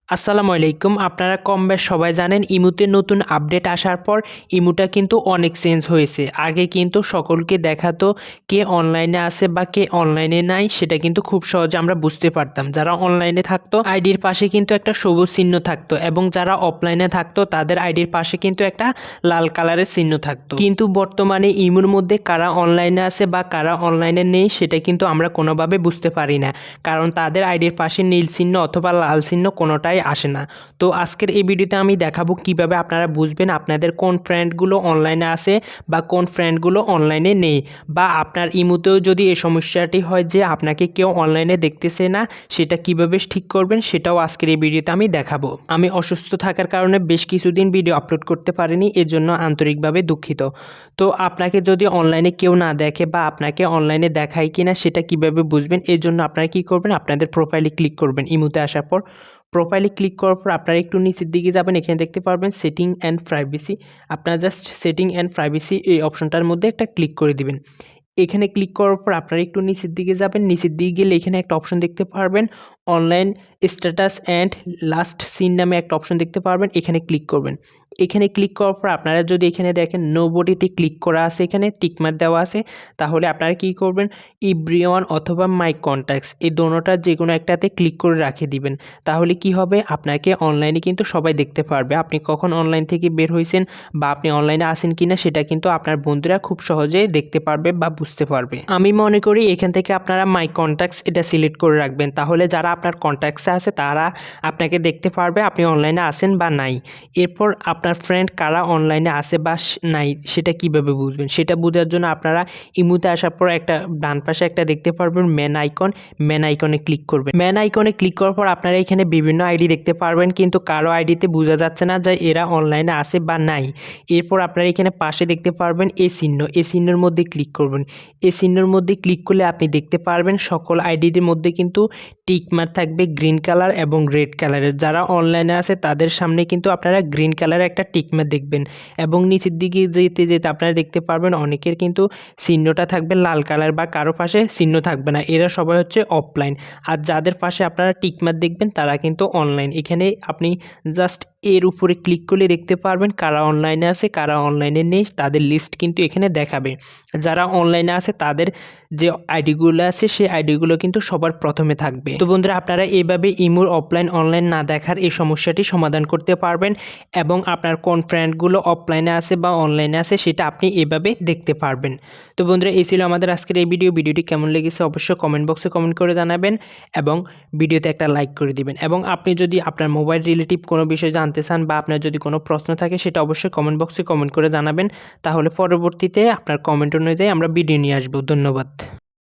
আসসালামু আলাইকুম। আপনারা কম বেশ সবাই জানেন ইমুতে নতুন আপডেট আসার পর ইমুটা কিন্তু অনেক চেঞ্জ হয়েছে। আগে কিন্তু সকলকে দেখাতো কে অনলাইনে আছে বা কে অনলাইনে নাই, সেটা কিন্তু খুব সহজে আমরা বুঝতে পারতাম। যারা অনলাইনে থাকতো আইডির পাশে কিন্তু একটা সবুজ চিহ্ন থাকতো, এবং যারা অফলাইনে থাকতো তাদের আইডির পাশে কিন্তু একটা লাল কালারের চিহ্ন থাকতো। কিন্তু বর্তমানে ইমুর মধ্যে কারা অনলাইনে আছে বা কারা অনলাইনে নেই সেটা কিন্তু আমরা কোনোভাবে বুঝতে পারি না, কারণ তাদের আইডির পাশে নীল চিহ্ন অথবা লাল চিহ্ন কোনোটাই আসে না। তো আজকের এই ভিডিওতে আমি দেখাবো কিভাবে আপনারা বুঝবেন আপনাদের কোন ফ্রেন্ডগুলো অনলাইনে আছে বা কোন ফ্রেন্ডগুলো অনলাইনে নেই, বা আপনার ইমুতেও যদি এই সমস্যাটি হয় যে আপনাকে কেউ অনলাইনে দেখতেছে না, সেটা কিভাবে ঠিক করবেন সেটাও আজকের এই ভিডিওতে আমি দেখাবো। আমি অসুস্থ থাকার কারণে বেশ কিছুদিন ভিডিও আপলোড করতে পারিনি, এর জন্য আন্তরিকভাবে দুঃখিত। তো আপনাকে যদি অনলাইনে কেউ না দেখে বা আপনাকে অনলাইনে দেখায় কিনা সেটা কিভাবে বুঝবেন, এর জন্য আপনারা কি করবেন, আপনাদের প্রোফাইলে ক্লিক করবেন। ইমুতে আসার পর প্রোফাইলে ক্লিক করার পর আপনারা একটু নিচের দিকে যাবেন, এখানে দেখতে পারবেন সেটিং অ্যান্ড প্রাইভেসি। আপনারা জাস্ট সেটিং অ্যান্ড প্রাইভেসি এই অপশনটার মধ্যে একটা ক্লিক করে দিবেন। এখানে ক্লিক করার পর আপনারা একটু নিচের দিকে যাবেন, নিচের দিকে গেলে এখানে একটা অপশন দেখতে পারবেন online status and last seen নামে একটা অপশন দেখতে পারবেন, এখানে ক্লিক করবেন। এখানে ক্লিক করার পর আপনারা যদি এখানে দেখেন নোবডিতে ক্লিক করা আছে, এখানে টিকমার্ক দেওয়া আছে, তাহলে আপনারা কি করবেন, এভরিওয়ান অথবা মাই কন্ট্যাক্টস এই দোনোটার যে কোনো একটাতে ক্লিক করে রাখে দিবেন। তাহলে কি হবে, আপনাকে অনলাইনে কিন্তু সবাই দেখতে পারবে। আপনি কখন অনলাইন থেকে বের হয়েছেন বা আপনি অনলাইনে আসেন কিনা সেটা কিন্তু আপনার বন্ধুরা খুব সহজেই দেখতে পারবে বা বুঝতে পারবে। আমি মনে করি এখান থেকে আপনারা মাই কন্ট্যাক্টস এটা সিলেক্ট করে রাখবেন, তাহলে যারা আপনার কন্ট্যাক্টসে আছে তারা আপনাকে দেখতে পারবে আপনি অনলাইনে আসেন বা নাই। এরপর আপনার ফ্রেন্ড কারা অনলাইনে আছে বা নাই সেটা কিভাবে বুঝবেন, সেটা বোঝার জন্য আপনারা ইমুতে আসার পর একটা ডান পাশে একটা দেখতে পারবেন ম্যান আইকন, ম্যান আইকনে ক্লিক করবেন। ম্যান আইকনে ক্লিক করার পর আপনারা এখানে বিভিন্ন আইডি দেখতে পারবেন, কিন্তু কারো আইডিতে বোঝা যাচ্ছে না যে এরা অনলাইনে আছে বা নাই। এরপর আপনারা এখানে পাশে দেখতে পারবেন এই চিহ্ন, এই চিহ্নের মধ্যে ক্লিক করবেন। এই চিহ্নের মধ্যে ক্লিক করলে আপনি দেখতে পারবেন সকল আইডির মধ্যে কিন্তু টিকমার্ক থাকবে গ্রিন কালার এবং রেড কালারের। যারা অনলাইনে আছে তাদের সামনে কিন্তু আপনারা গ্রিন কালারের একটা টিকমার্ক দেখবেন, এবং নিচের দিকে যেতে যেতে আপনারা দেখতে পারবেন অনেকের কিন্তু চিহ্নটা থাকবে লাল কালার বা কারো পাশে চিহ্ন থাকবে না, এরা সবাই হচ্ছে অফলাইন। আর যাদের পাশে আপনারা টিকমার্ক দেখবেন তারা কিন্তু অনলাইন। এখানে আপনি জাস্ট এর উপরে ক্লিক করলে দেখতে পারবেন কারা অনলাইনে আছে কারা অনলাইনে নেই, তাদের লিস্ট কিন্তু এখানে দেখাবে। যারা অনলাইনে আছে তাদের যে আইডিগুলো আছে সেই আইডিগুলো কিন্তু সবার প্রথমে থাকবে। তো বন্ধুরা, আপনারা এইভাবে ইমুর অফলাইন অনলাইন না দেখার এই সমস্যাটি সমাধান করতে পারবেন, এবং আপনার কোন ফ্রেন্ডগুলো অফলাইনে আছে বা অনলাইনে আছে সেটা আপনি এভাবে দেখতে পারবেন। তো বন্ধুরা, এই ছিল আমাদের আজকের এই ভিডিওটি কেমন লেগেছে অবশ্যই কমেন্ট বক্সে কমেন্ট করে জানাবেন, এবং ভিডিওতে একটা লাইক করে দিবেন। এবং আপনি যদি আপনার মোবাইল রিলেটিভ কোনো বিষয় জানতে চান বা আপনার যদি কোনো প্রশ্ন থাকে সেটা অবশ্যই কমেন্ট বক্সে কমেন্ট করে জানাবেন, তাহলে পরবর্তীতে আপনার কমেন্ট অনুযায়ী আমরা ভিডিও নিয়ে আসবো। ধন্যবাদ।